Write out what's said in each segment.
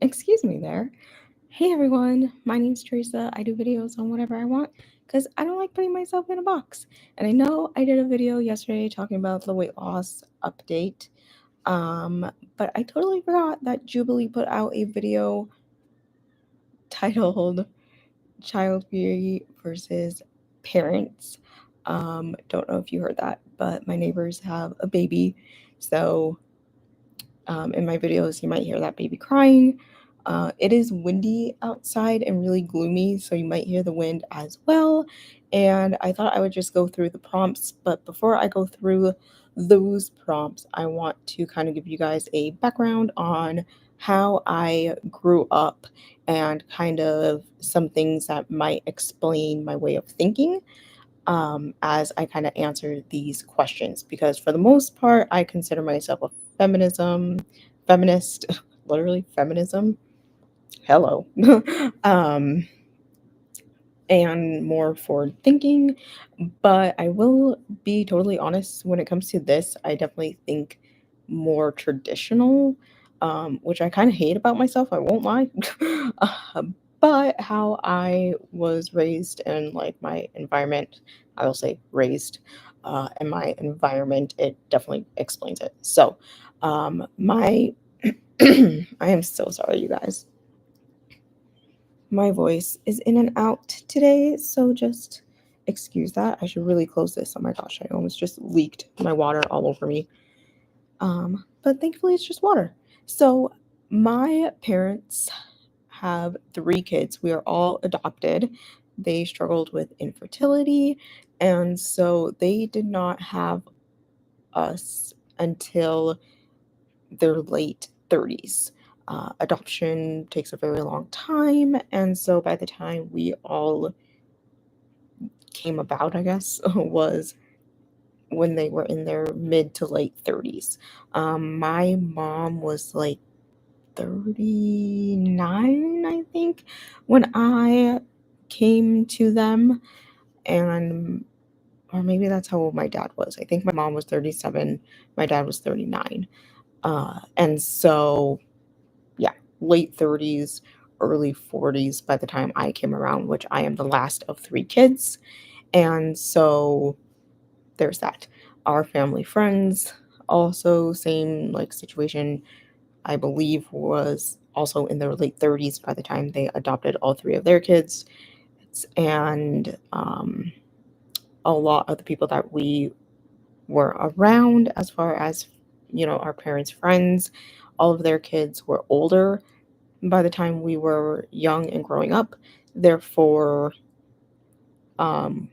Excuse me there. Hey everyone, my name's Teresa. I do videos on whatever I want because I don't like putting myself in a box. And I know I did a video yesterday talking about the weight loss update, but I totally forgot that Jubilee put out a video titled Childfree versus Parents. Don't know if you heard that, but my neighbors have a baby, so in my videos, you might hear that baby crying. It is windy outside and really gloomy, so you might hear the wind as well. And I thought I would just go through the prompts, but before I go through those prompts, I want to kind of give you guys a background on how I grew up and kind of some things that might explain my way of thinking as I kind of answer these questions because for the most part, I consider myself a feminist, literally feminism. Hello. um, and more forward thinking. But I will be totally honest when it comes to this, I definitely think more traditional, which I kind of hate about myself, I won't lie. uh, but how I was raised and like my environment, I will say raised, and my environment, it definitely explains it. So, my, I am so sorry, you guys. My voice is in and out today, so just excuse that. I should really close this. Oh my gosh, I almost just leaked my water all over me. But thankfully, it's just water. So, my parents have three kids. We are all adopted. They struggled with infertility, and so they did not have us until their late 30s. Adoption takes a very long time, and so by the time we all came about, I guess, was when they were in their mid to late 30s. My mom was like 39, I think, when I came to them, and or maybe that's how old my dad was. I think my mom was 37, my dad was 39. And so yeah, late 30s, early 40s by the time I came around, which I am the last of three kids. And so there's that. Our family friends, also same like situation, I believe was also in their late 30s by the time they adopted all three of their kids. And a lot of the people that we were around, as far as, our parents' friends, all of their kids were older by the time we were young and growing up. Therefore, um,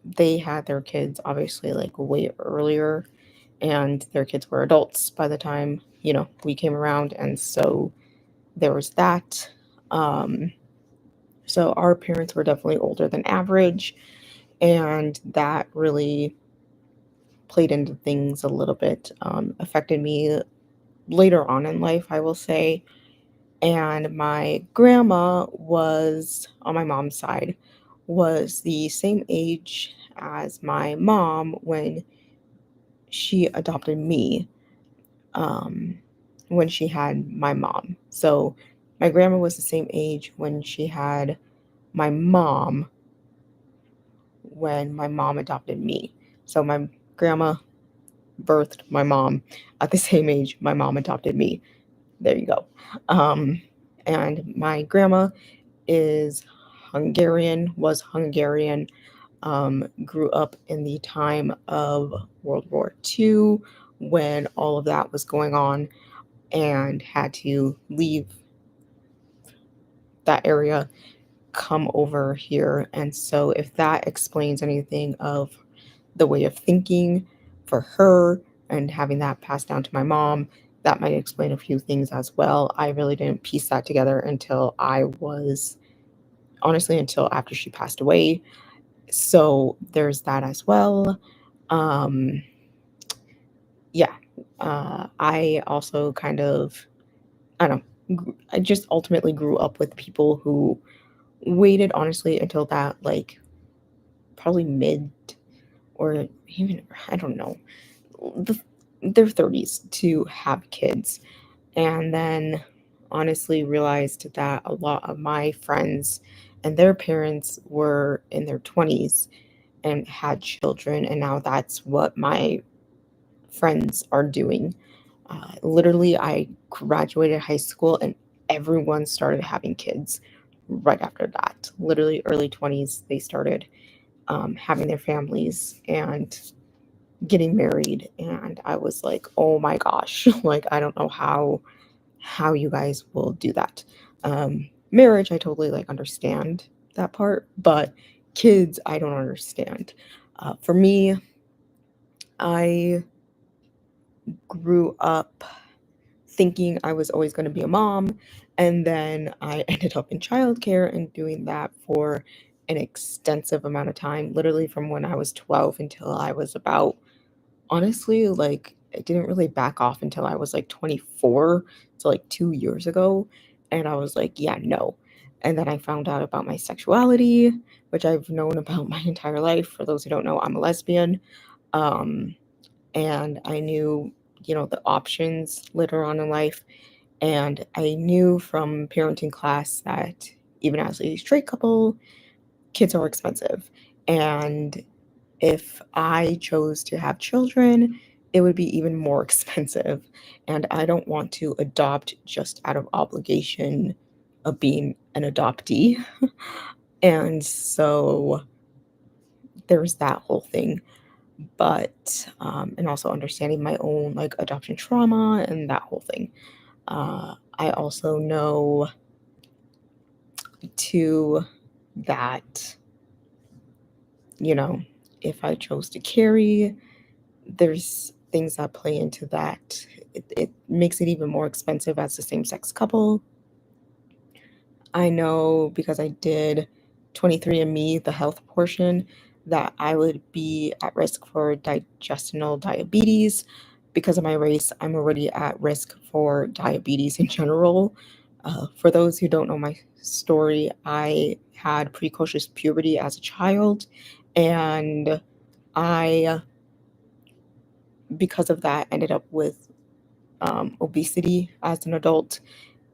they had their kids obviously like way earlier, and their kids were adults by the time, we came around. And so there was that. Um, so our parents were definitely older than average, and that really played into things a little bit, affected me later on in life, I will say. And my grandma was, on my mom's side, was the same age as my mom when she adopted me, um, when she had my mom. So my grandma was the same age when she had my mom when my mom adopted me. So my grandma birthed my mom at the same age my mom adopted me. There you go. Um, and my grandma is was Hungarian, grew up in the time of World War II when all of that was going on and had to leave that area, come over here. And so, if that explains anything of the way of thinking for her and having that passed down to my mom, that might explain a few things as well. I really didn't piece that together until I was, honestly, until after she passed away. So there's that as well. Um, yeah. I also kind of, I don't know, I just ultimately grew up with people who waited honestly until that like probably mid or even, I don't know, the, their 30s to have kids. And then honestly realized that a lot of my friends and their parents were in their 20s and had children, and now that's what my friends are doing. Literally, I graduated high school and everyone started having kids right after that. Literally, early 20s, they started having their families and getting married. And I was like, oh my gosh, like, I don't know how you guys will do that. Marriage, I totally like understand that part, but kids, I don't understand. For me, I grew up thinking I was always going to be a mom, and then I ended up in childcare and doing that for an extensive amount of time, literally from when I was 12 until I was about, honestly, like, I didn't really back off until I was like 24, so like 2 years ago. And I was like, yeah, no. And then I found out about my sexuality, which I've known about my entire life. For those who don't know, I'm a lesbian. Um, and I knew, the options later on in life. And I knew from parenting class that even as a straight couple, kids are expensive. And if I chose to have children, it would be even more expensive. And I don't want to adopt just out of obligation of being an adoptee. And so there's that whole thing. But, and also understanding my own like adoption trauma and that whole thing. I also know too that, you know, if I chose to carry, there's things that play into that. It makes it even more expensive as a same sex couple. I know because I did 23andMe, the health portion, that I would be at risk for digestional diabetes. Because of my race, I'm already at risk for diabetes in general. For those who don't know my story, I had precocious puberty as a child, and I, because of that, ended up with obesity as an adult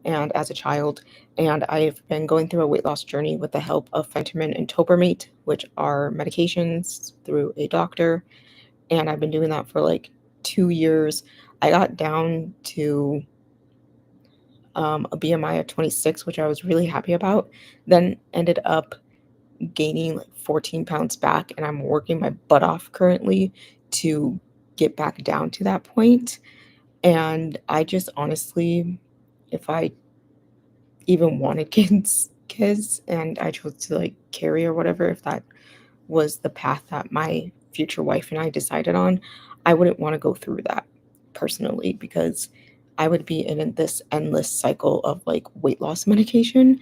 and as a child. And I've been going through a weight loss journey with the help of fentanyl and tobermate, which are medications through a doctor. And I've been doing that for like 2 years. I got down to a BMI of 26, which I was really happy about. Then ended up gaining like 14 pounds back, and I'm working my butt off currently to get back down to that point. And I just honestly, if I even wanted kids and I chose to like carry or whatever, if that was the path that my future wife and I decided on, I wouldn't want to go through that personally, because I would be in this endless cycle of like weight loss medication.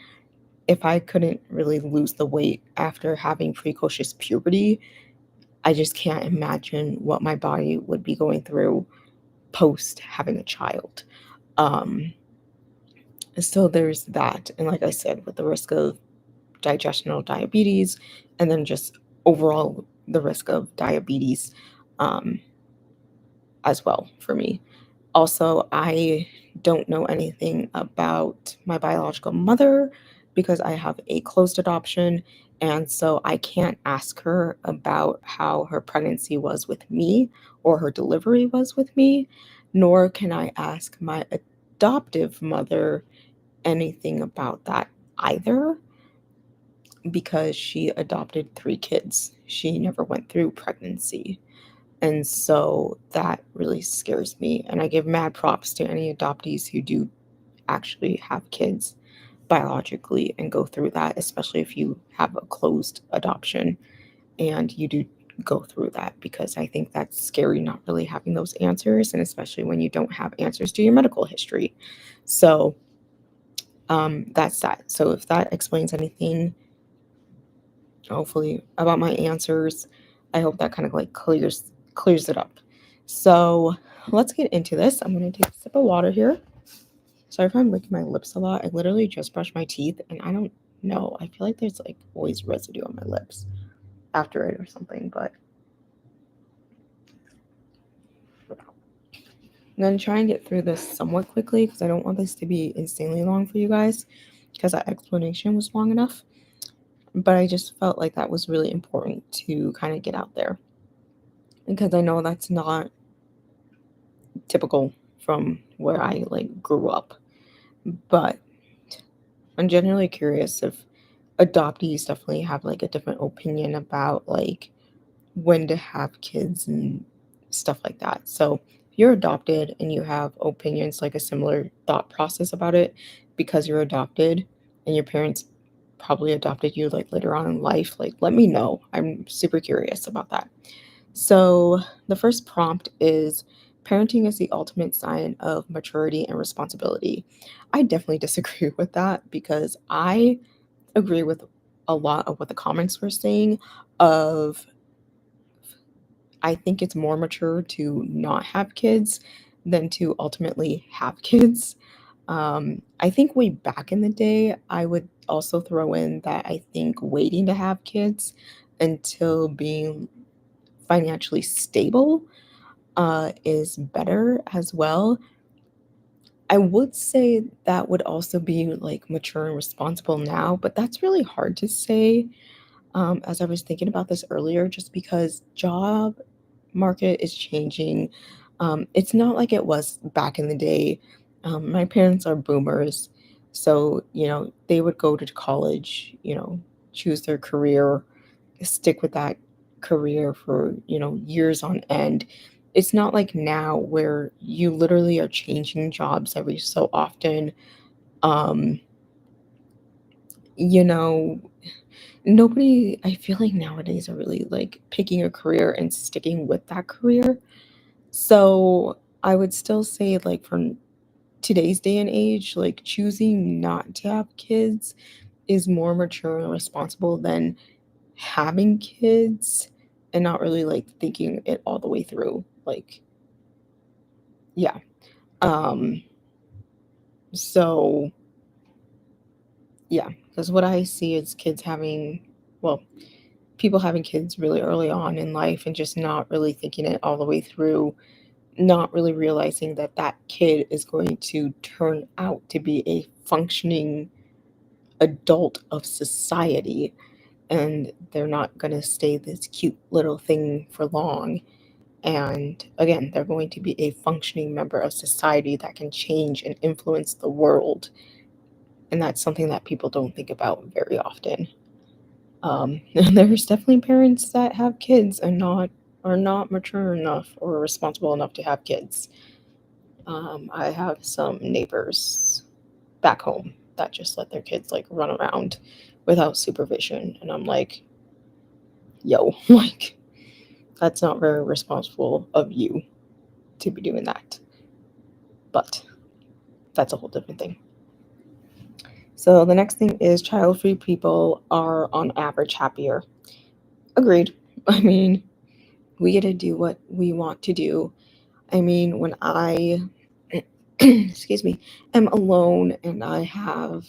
If I couldn't really lose the weight after having precocious puberty, I just can't imagine what my body would be going through post having a child. Um, so there's that. And like I said, with the risk of digestional diabetes, and then just overall the risk of diabetes um, as well for me. Also, I don't know anything about my biological mother because I have a closed adoption. And so I can't ask her about how her pregnancy was with me or her delivery was with me, nor can I ask my adoptive mother anything about that either, because she adopted 3 kids. She never went through pregnancy. And so that really scares me. And I give mad props to any adoptees who do actually have kids biologically and go through that, especially if you have a closed adoption and you do go through that, because I think that's scary not really having those answers, and especially when you don't have answers to your medical history. So that's that. So if that explains anything, hopefully, about my answers, I hope that kind of like clears it up. So let's get into this. I'm gonna take a sip of water here. Sorry if I'm licking my lips a lot. I literally just brushed my teeth and I don't know. I feel like there's like always residue on my lips after it or something, but I'm going to try and get through this somewhat quickly because I don't want this to be insanely long for you guys because that explanation was long enough. But I just felt like that was really important to kind of get out there because I know that's not typical from where I like grew up. But I'm generally curious if adoptees definitely have like a different opinion about like when to have kids and stuff like that. So if you're adopted and you have opinions like a similar thought process about it because you're adopted and your parents probably adopted you like later on in life, like let me know. I'm super curious about that. So the first prompt is parenting is the ultimate sign of maturity and responsibility. I definitely disagree with that because I agree with a lot of what the comments were saying of I think it's more mature to not have kids than to ultimately have kids. I think way back in the day, I would also throw in that I think waiting to have kids until being financially stable is better as well. I would say that would also be like mature and responsible now, but that's really hard to say. As I was thinking about this earlier, just because job market is changing. It's not like it was back in the day. My parents are boomers, so they would go to college, choose their career, stick with that career for years on end. It's not like now where you literally are changing jobs every so often. Um, you know, nobody, I feel like nowadays are really like picking a career and sticking with that career. So I would still say, like, for today's day and age, like, choosing not to have kids is more mature and responsible than having kids and not really like thinking it all the way through. Like, yeah. Um, so yeah, because what I see is kids having, well, people having kids really early on in life and just not really thinking it all the way through, not really realizing that that kid is going to turn out to be a functioning adult of society and they're not going to stay this cute little thing for long. And again, they're going to be a functioning member of society that can change and influence the world. And that's something that people don't think about very often. And there's definitely parents that have kids and are not mature enough or responsible enough to have kids. I have some neighbors back home that just let their kids like run around without supervision, and I'm like, yo, like that's not very responsible of you to be doing that. But that's a whole different thing. So the next thing is child-free people are on average happier. Agreed. I mean, we get to do what we want to do. I mean, when I excuse me, am alone and I have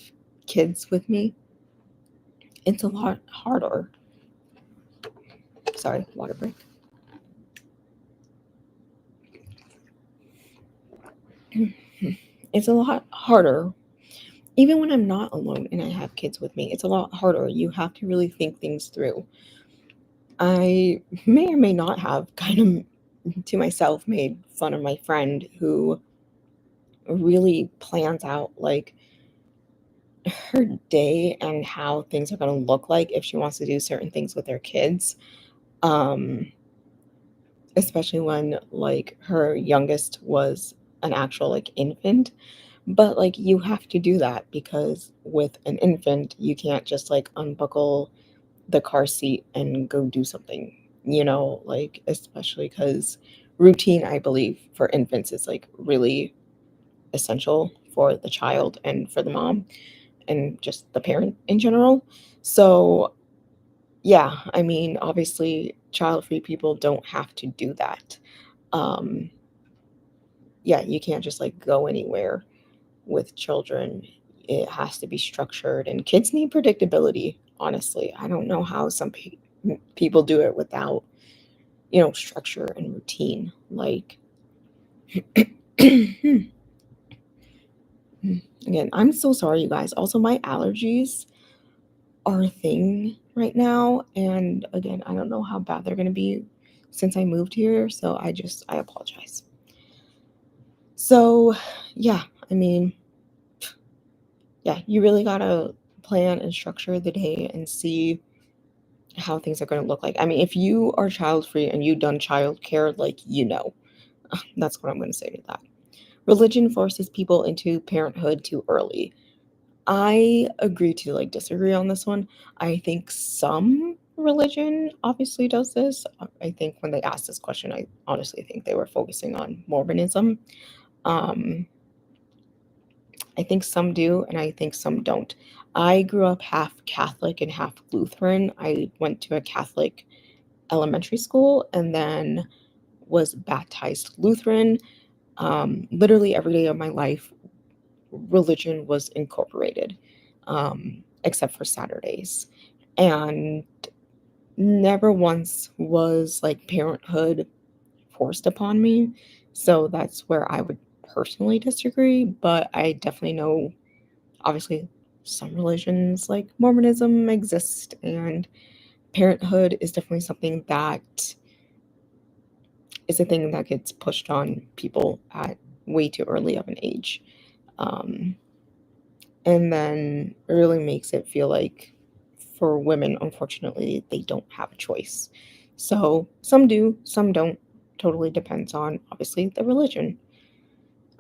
kids with me, it's a lot harder. Sorry, water break. It's a lot harder. Even when I'm not alone and I have kids with me, it's a lot harder. You have to really think things through. I may or may not have kind of to myself made fun of my friend who really plans out like her day and how things are going to look like if she wants to do certain things with her kids. Um, Especially when like her youngest was an actual like infant. But like you have to do that because with an infant, you can't just like unbuckle the car seat and go do something, like especially because routine, I believe, for infants is like really essential for the child and for the mom and just the parent in general. So, yeah, I mean, obviously, child free people don't have to do that. Um, yeah, you can't just like go anywhere with children. It has to be structured, and kids need predictability. Honestly, I don't know how some people do it without, structure and routine. Like, Again, I'm so sorry, you guys. Also, my allergies are a thing right now, and again, I don't know how bad they're gonna be since I moved here, so I apologize. So, yeah, I mean, yeah, you really gotta plan and structure the day and see how things are gonna look like. I mean, if you are child free and you've done childcare, like, that's what I'm gonna say to that. Religion forces people into parenthood too early. I agree to like disagree on this one. I think some religion obviously does this. I think when they asked this question, I honestly think they were focusing on Mormonism. Um, I think some do, and I think some don't. I grew up half Catholic and half Lutheran. I went to a Catholic elementary school and then was baptized Lutheran. Literally every day of my life, religion was incorporated, except for Saturdays. And never once was like parenthood forced upon me. So that's where I would personally disagree. But I definitely know, obviously, some religions like Mormonism exist, and parenthood is definitely something that is a thing that gets pushed on people at way too early of an age. Um, and then it really makes it feel like for women, unfortunately, they don't have a choice. So some do, some don't. Totally depends on obviously the religion.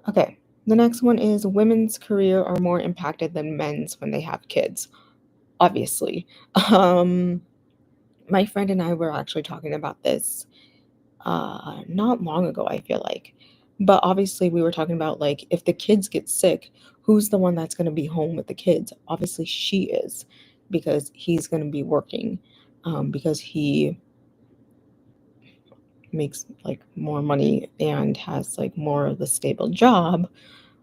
Okay, the next one is women's career are more impacted than men's when they have kids. Obviously, um, my friend and I were actually talking about this not long ago, I feel like. But obviously, we were talking about like if the kids get sick, who's the one that's going to be home with the kids? Obviously, she is, because he's going to be working, because he makes like more money and has like more of the stable job,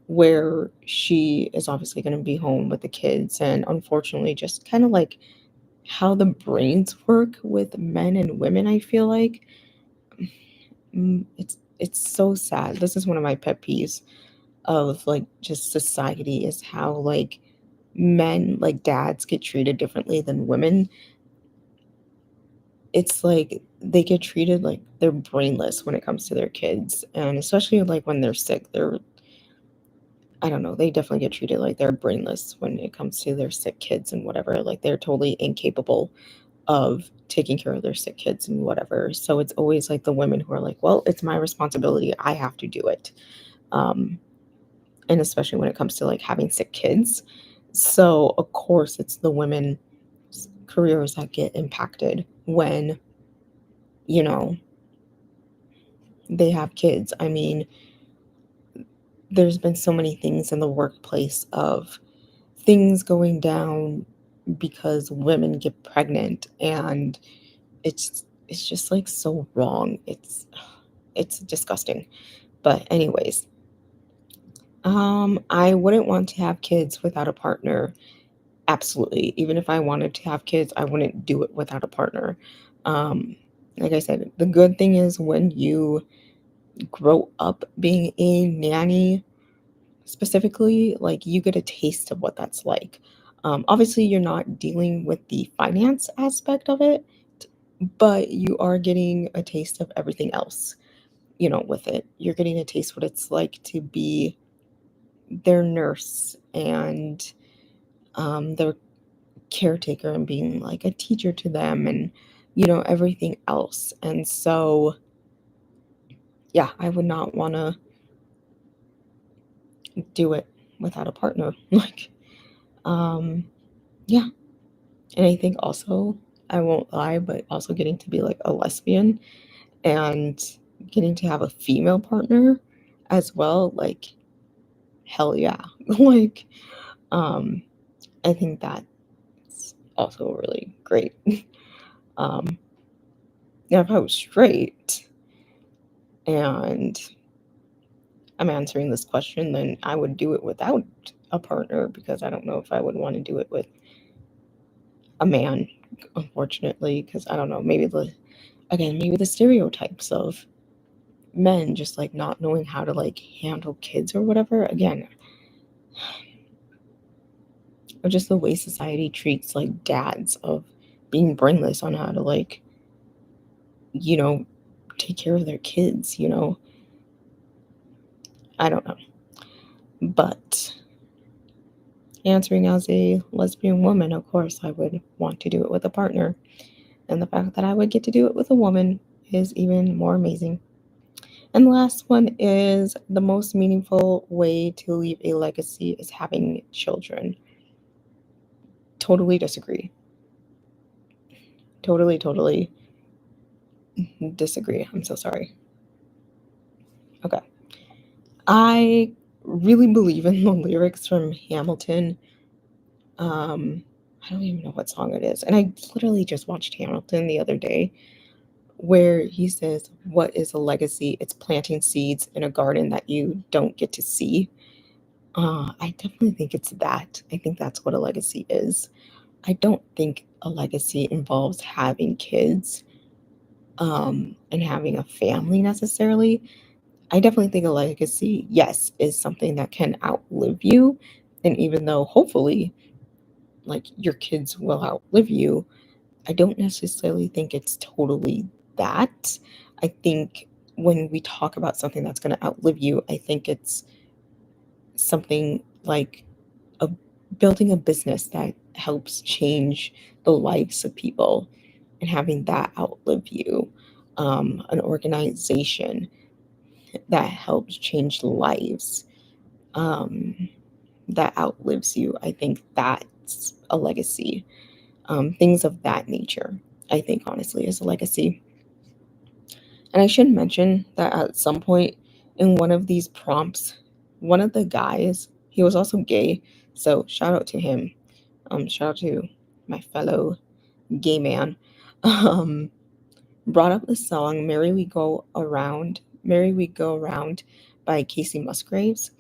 where she is obviously going to be home with the kids. And unfortunately, just kind of like how the brains work with men and women, I feel like it's so sad. This is one of my pet peeves of like just society, is how like men, like dads, get treated differently than women. It's like they get treated like they're brainless when it comes to their kids, and especially like when they're sick, they're, I don't know, they definitely get treated like they're brainless when it comes to their sick kids and whatever. Like they're totally incapable of taking care of their sick kids and whatever. So it's always like the women who are like, well, it's my responsibility, I have to do it. um and especially when it comes to like having sick kids. So of course it's the women's careers that get impacted when, you know, they have kids. I mean, there's been so many things in the workplace of things going down because women get pregnant, and it's just like so wrong. It's disgusting. But anyways, I wouldn't want to have kids without a partner. Absolutely. Even if I wanted to have kids, I wouldn't do it without a partner. Um, like I said, the good thing is when you grow up being a nanny, specifically, like you get a taste of what that's like. Obviously, you're not dealing with the finance aspect of it, but you are getting a taste of everything else, with it. You're getting a taste what it's like to be their nurse and their caretaker, and being like a teacher to them, and everything else. And so yeah, I would not want to do it without a partner. Like, um yeah. And I think also, I won't lie, but also getting to be like a lesbian and getting to have a female partner as well, like, hell yeah. Like, um I think that's also really great. um Now if I was straight and I'm answering this question, then I would do it without a partner, because I don't know if I would want to do it with a man, unfortunately, because I don't know, maybe the stereotypes of men just like not knowing how to like handle kids or whatever. Again, or just the way society treats like dads of being brainless on how to like, you know, take care of their kids, you know. I don't know. But answering as a lesbian woman, of course, I would want to do it with a partner. And the fact that I would get to do it with a woman is even more amazing. And the last one is the most meaningful way to leave a legacy is having children. Totally disagree. Totally disagree. I'm so sorry. Okay. I really believe in the lyrics from Hamilton. I don't even know what song it is. And I literally just watched Hamilton the other day where he says, "What is a legacy? It's planting seeds in a garden that you don't get to see." I definitely think it's that. I think that's what a legacy is. I don't think a legacy involves having kids and having a family necessarily. I definitely think a legacy, yes, is something that can outlive you. And even though hopefully, like your kids will outlive you, I don't necessarily think it's totally that. I think when we talk about something that's going to outlive you, I think it's something like a building a business that helps change the lives of people and having that outlive you. An organization that helps change lives um, that outlives you. I think that's a legacy. Things of that nature, I think, honestly, is a legacy. And I should mention that at some point in one of these prompts, one of the guys, he was also gay. So shout out to him. Shout out to my fellow gay man. Um, brought up the song Merry We Go Around by Casey Musgraves.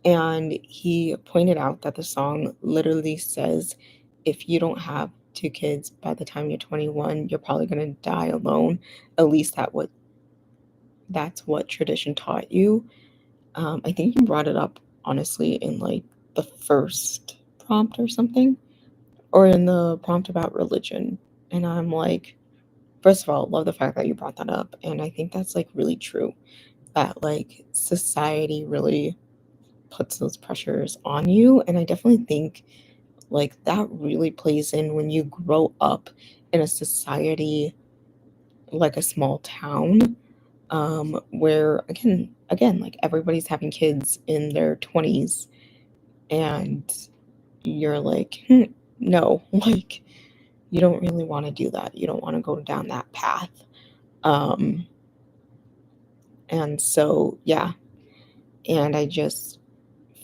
And he pointed out that the song literally says, if you don't have two kids by the time you're 21, you're probably going to die alone. At least that's what tradition taught you. I think you brought it up honestly in like the first prompt or something, or in the prompt about religion. And I'm like, first of all, love the fact that you brought that up. And I think that's like really true that like society really puts those pressures on you. And I definitely think like that really plays in when you grow up in a society like a small town where again like everybody's having kids in their 20s and you're like no like you don't really want to do that, you don't want to go down that path. um and so yeah, and I just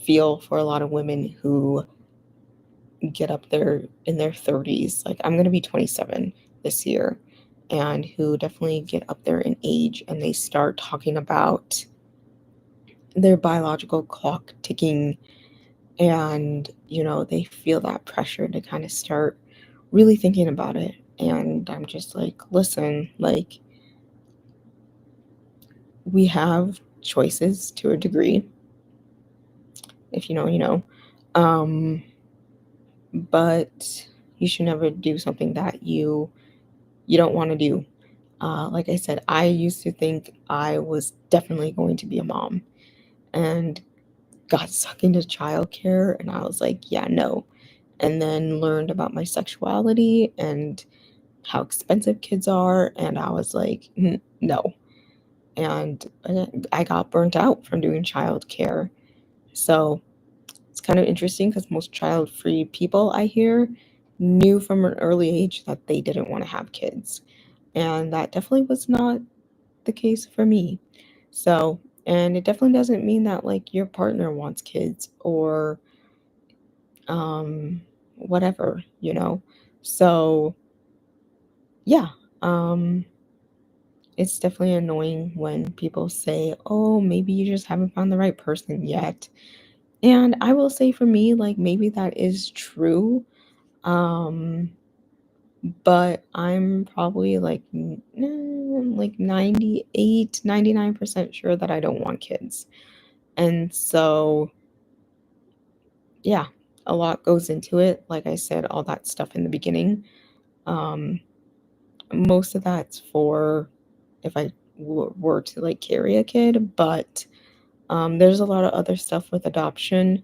feel for a lot of women who get up there in their 30s, like I'm going to be 27 this year, and who definitely get up there in age and they start talking about their biological clock ticking, and they feel that pressure to kind of start really thinking about it. And I'm just like, listen, like we have choices to a degree. If you know, you know. um but you should never do something that you don't want to do. Like I said, I used to think I was definitely going to be a mom and got sucked into childcare, and I was like, yeah, no. And then learned about my sexuality and how expensive kids are, and I was like, no. And I got burnt out from doing childcare. So it's kind of interesting because most child-free people I hear knew from an early age that they didn't want to have kids. And that definitely was not the case for me. So, and it definitely doesn't mean that like your partner wants kids or whatever. So, yeah, um it's definitely annoying when people say, "Oh, maybe you just haven't found the right person yet." And I will say for me, like maybe that is true. Um but I'm probably like 98, 99% sure that I don't want kids. And so, yeah, a lot goes into it. Like I said, all that stuff in the beginning. Um, Most of that's for if I were to like carry a kid, but there's a lot of other stuff with adoption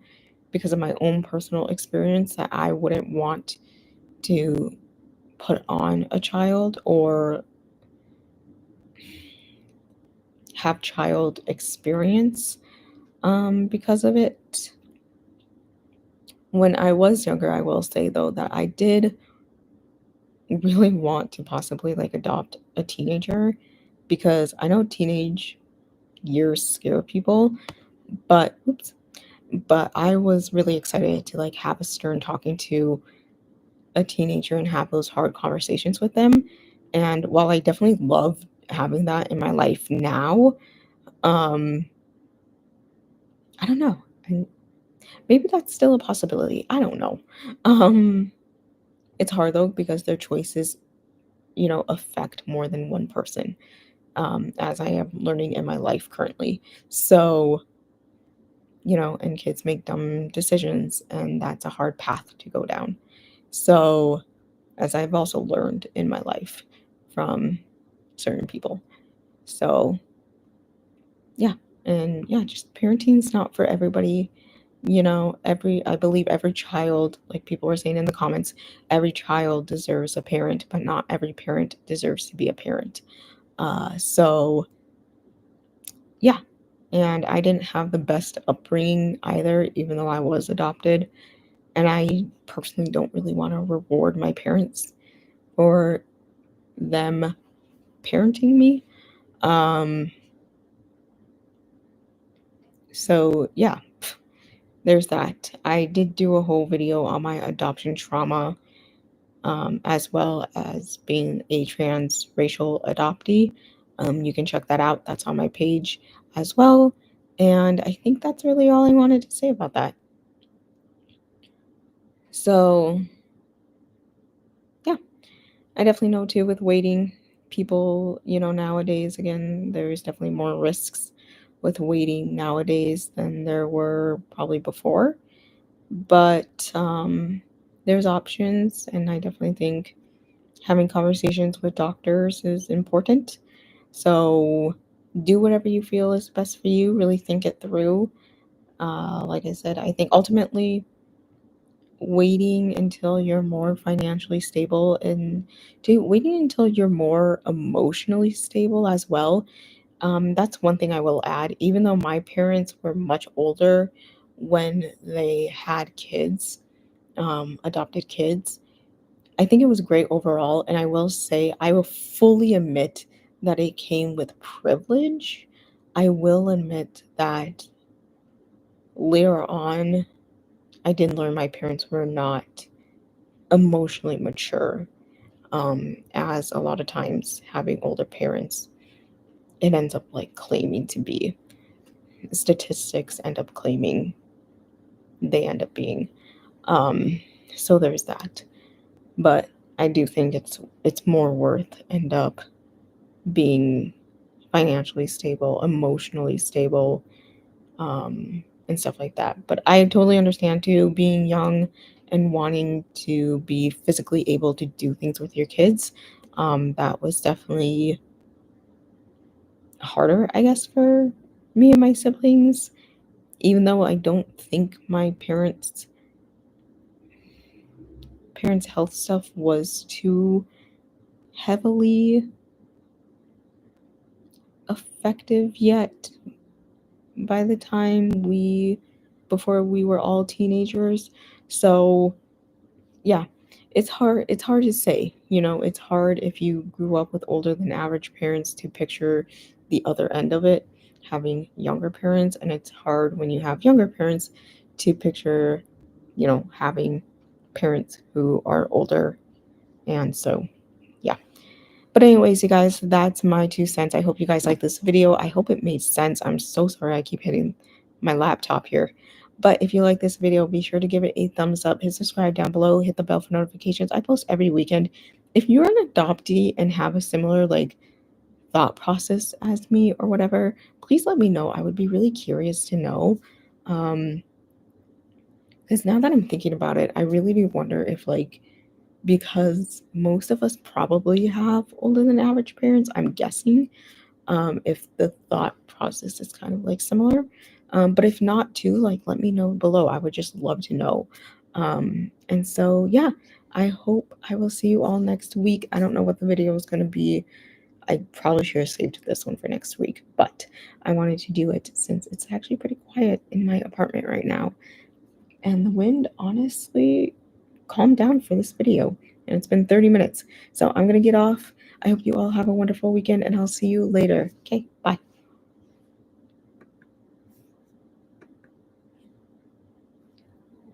because of my own personal experience that I wouldn't want to put on a child or have child experience because of it. When I was younger, I will say though that I did really want to possibly like adopt a teenager because I know teenage years scare people, but oops, but I was really excited to like have a stern talking to a teenager and have those hard conversations with them. And while I definitely love having that in my life now, um, I don't know. Maybe that's still a possibility. I don't know. Um, it's hard though because their choices, affect more than one person, as I am learning in my life currently. So, and kids make dumb decisions, and that's a hard path to go down. So, as I've also learned in my life from certain people. So, yeah. And yeah, just parenting is not for everybody. I believe every child, like people were saying in the comments, every child deserves a parent, but not every parent deserves to be a parent. So yeah. And I didn't have the best upbringing either, even though I was adopted. And I personally don't really want to reward my parents for them parenting me. Um, so yeah, there's that. I did do a whole video on my adoption trauma, as well as being a transracial adoptee. You can check that out. That's on my page as well. And I think that's really all I wanted to say about that. So yeah, I definitely know too with waiting, people, nowadays, again, there's definitely more risks with waiting nowadays than there were probably before. But there's options, and I definitely think having conversations with doctors is important. So do whatever you feel is best for you. Really think it through. Like I said, I think ultimately waiting until you're more financially stable and waiting until you're more emotionally stable as well. That's one thing I will add. Even though my parents were much older when they had kids, adopted kids, I think it was great overall. And I will say, I will fully admit that it came with privilege. I will admit that later on, I did learn my parents were not emotionally mature. As a lot of times having older parents, it ends up like claiming to be. Statistics end up claiming they end up being. Um, so there's that. But I do think it's more worth end up being financially stable, emotionally stable, and stuff like that. But I totally understand too being young and wanting to be physically able to do things with your kids. That was definitely harder, I guess, for me and my siblings, even though I don't think my parents' health stuff was too heavily effective yet by the time before we were all teenagers. So yeah, it's hard to say, it's hard if you grew up with older than average parents to picture the other end of it, having younger parents, and it's hard when you have younger parents to picture, having parents who are older. And so yeah. But anyways, you guys, that's my 2 cents. I hope you guys like this video. I hope it made sense. I'm so sorry I keep hitting my laptop here. But if you like this video, be sure to give it a thumbs up, hit subscribe down below, hit the bell for notifications. I post every weekend, if you're an adoptee and have a similar like thought process as me or whatever, please let me know. I would be really curious to know. Um, because now that I'm thinking about it, I really do wonder if like because most of us probably have older than average parents, I'm guessing, if the thought process is kind of like similar. But if not too, like let me know below. I would just love to know. And so yeah, I hope I will see you all next week. I don't know what the video is going to be. I probably should have saved this one for next week, but I wanted to do it since it's actually pretty quiet in my apartment right now. And the wind honestly calmed down for this video. And it's been 30 minutes. So I'm going to get off. I hope you all have a wonderful weekend and I'll see you later. Okay, bye.